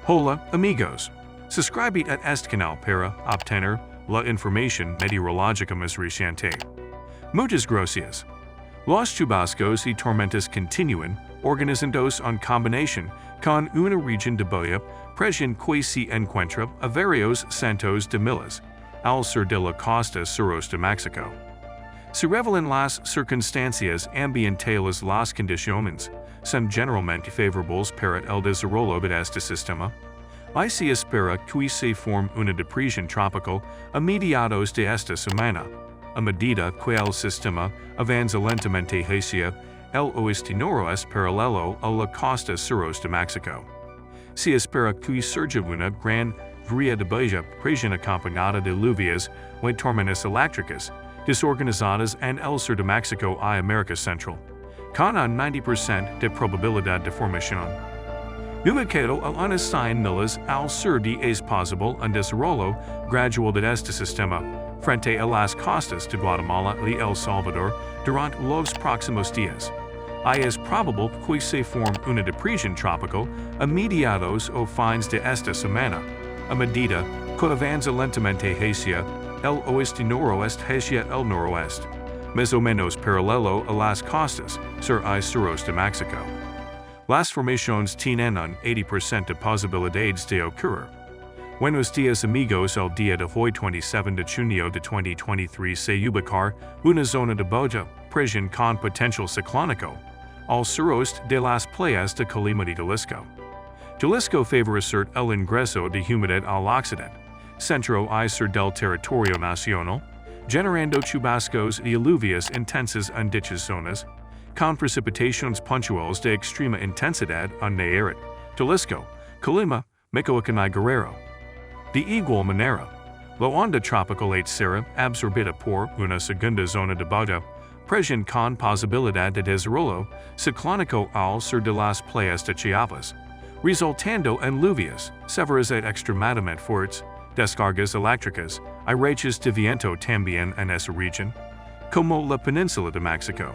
Hola, amigos. Suscribite at este canal para obtener la información meteorológica más reciente. Muchas gracias. Los chubascos y tormentas continúan organizándose en combinación con una región de Baja Presión que se encuentra a varios cientos de millas al sur de la costa suroeste de México. Se revelan las circunstancias ambientales. Las condiciones son generalmente favorables para el desarrollo de este sistema. Y se espera que se forme una depresión tropical a mediados de esta semana, a medida que el sistema avanza lentamente hacia el oeste-noroeste paralelo a la costa suroeste de México. Se espera que surja una gran lluvia de Baja Presión acompañada de lluvias y tormentas eléctricas desorganizadas en el sur de México y América Central, con un 90% de probabilidad de formación. Ubicado a unas 100 millas al sur de es posible un desarrollo gradual de este sistema frente a las costas de Guatemala y El Salvador durante los próximos días. Y es probable que se forme una depresión tropical a mediados o fines de esta semana, a medida que avanza lentamente hacia el oeste-noroeste hacia el noroeste, más o menos paralelo a las costas sur y suroeste de México. Las formaciones tienen un 80% de posibilidades de ocurrir. Buenos días amigos, el día de hoy 27 de junio de 2023 se ubicar una zona de Baja Presión con potencial ciclónico al suroeste de las playas de Clima y Jalisco. Jalisco favorecer el ingreso de humedad al occidente, centro y sur del territorio nacional, generando chubascos y lluvias intensas en dichas zonas, con precipitaciones puntuales de extrema intensidad en Nayarit, Jalisco, Colima, Michoacán y Guerrero. De igual manera, la onda tropical será absorbida por una segunda zona de Baja Presión con posibilidad de desarrollo ciclónico al sur de las playas de Chiapas, resultando en lluvias severas y extremadamente fuertes, descargas eléctricas y rachas de viento también en esa región, como la península de México.